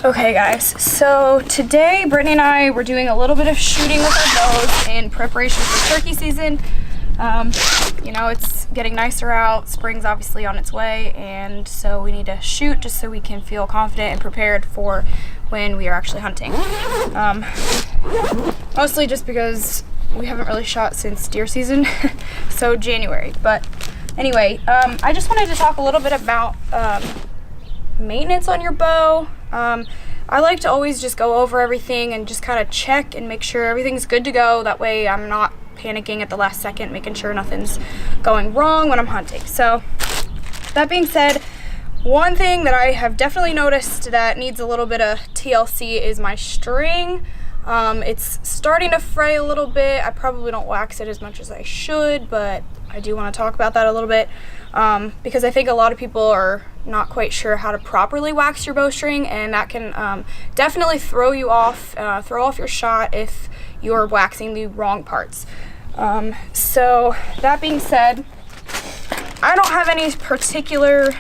Okay guys, so today Brittany and I were doing a little bit of shooting with our bows in preparation for turkey season. You know, it's getting nicer out, spring's obviously on its way, and so we need to shoot just so we can feel confident and prepared for when we are actually hunting. Mostly just because we haven't really shot since deer season, so January. But anyway, I just wanted to talk a little bit about maintenance on your bow. I like to always just go over everything and just kind of check and make sure everything's good to go. That way I'm not panicking at the last second, making sure nothing's going wrong when I'm hunting. So that being said, one thing that I have definitely noticed that needs a little bit of TLC is my string. It's starting to fray a little bit. I probably don't wax it as much as I should, but I do want to talk about that a little bit because I think a lot of people are not quite sure how to properly wax your bowstring, and that can definitely throw you off, throw off your shot if you're waxing the wrong parts. So that being said, I don't have any particular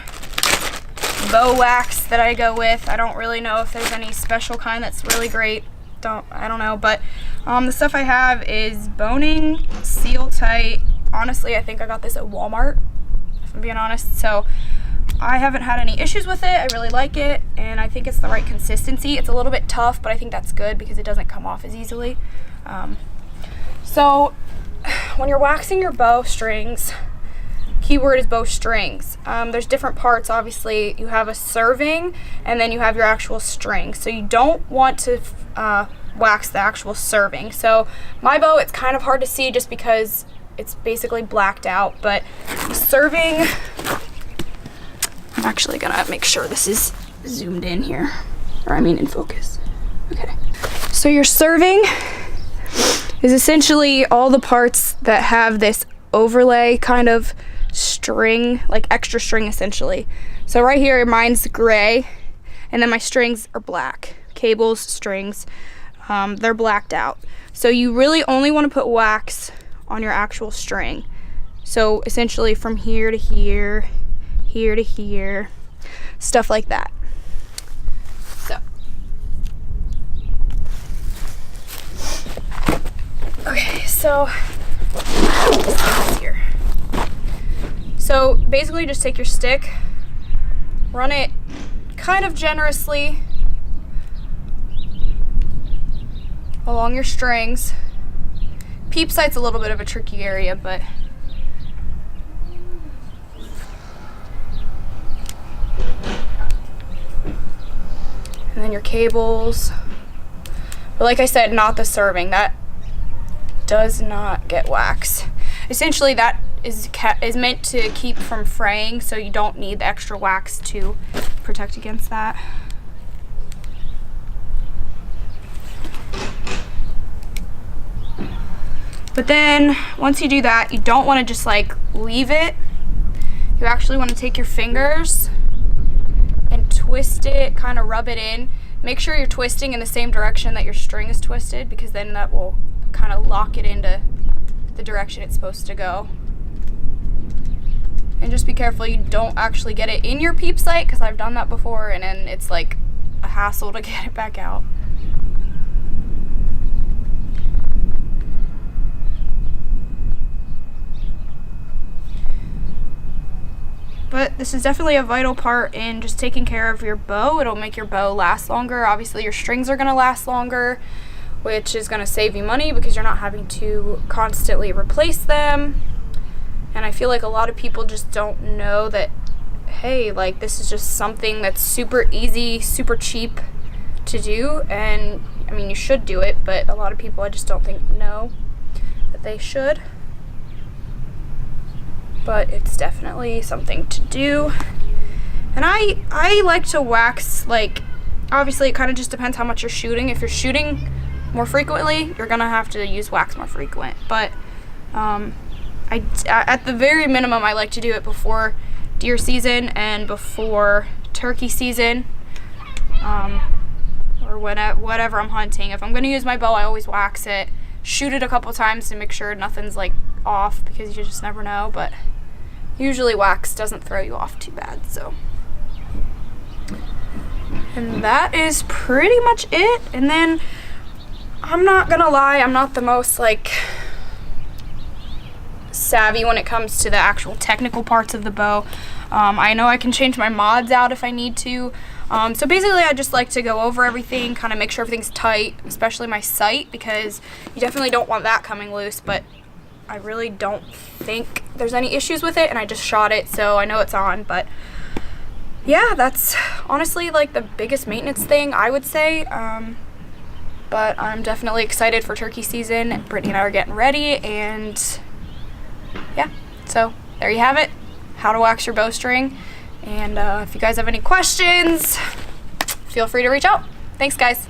bow wax that I go with. I don't really know if there's any special kind that's really great. I don't know, but the stuff I have is boning, seal tight. Honestly, I think I got this at Walmart, if I'm being honest. So I haven't had any issues with it. I really like it, and I think it's the right consistency. It's a little bit tough, but I think that's good because it doesn't come off as easily. So when you're waxing your bow strings, keyword is bow strings. There's different parts, obviously. You have a serving, and then you have your actual string. So you don't want to wax the actual serving. So my bow, it's kind of hard to see just because it's basically blacked out, but serving, I'm actually gonna make sure this is zoomed in here, or I mean in focus. Okay. So your serving is essentially all the parts that have this overlay kind of string, like extra string essentially. So right here, mine's gray, and then my strings are black. Cables, strings, they're blacked out. So you really only want to put wax on your actual string. So essentially from here to here, here to here, stuff like that. So okay, so here. So basically just take your stick, run it kind of generously along your strings. Peep sight's a little bit of a tricky area, but and then your cables. But like I said, not the serving. That does not get wax. Essentially that is meant to keep from fraying, so you don't need the extra wax to protect against that. But then once you do that, you don't want to just like leave it. You actually want to take your fingers and twist it, kind of rub it in. Make sure you're twisting in the same direction that your string is twisted, because then that will kind of lock it into the direction it's supposed to go. And just be careful you don't actually get it in your peep sight, because I've done that before and then it's like a hassle to get it back out. But this is definitely a vital part in just taking care of your bow. It'll make your bow last longer. Obviously your strings are gonna last longer, which is gonna save you money because you're not having to constantly replace them. And I feel like a lot of people just don't know that, hey, like this is just something that's super easy, super cheap to do. And I mean, you should do it, but a lot of people I just don't think know that they should. But it's definitely something to do. And I like to wax, like, obviously it kind of just depends how much you're shooting. If you're shooting more frequently, you're gonna have to use wax more frequent. But at the very minimum, I like to do it before deer season and before turkey season, or whatever I'm hunting. If I'm gonna use my bow, I always wax it, shoot it a couple times to make sure nothing's like off, because you just never know. But usually wax doesn't throw you off too bad. So And that is pretty much it. And then I'm not gonna lie, I'm not the most like savvy when it comes to the actual technical parts of the bow. I know I can change my mods out if I need to. So basically I just like to go over everything, kind of make sure everything's tight, especially my sight, because you definitely don't want that coming loose, but I really don't think there's any issues with it, and I just shot it, so I know it's on. But yeah, that's honestly like the biggest maintenance thing I would say. But I'm definitely excited for turkey season. Brittany and I are getting ready, and yeah, so there you have it, how to wax your bowstring. And if you guys have any questions, feel free to reach out. Thanks, guys.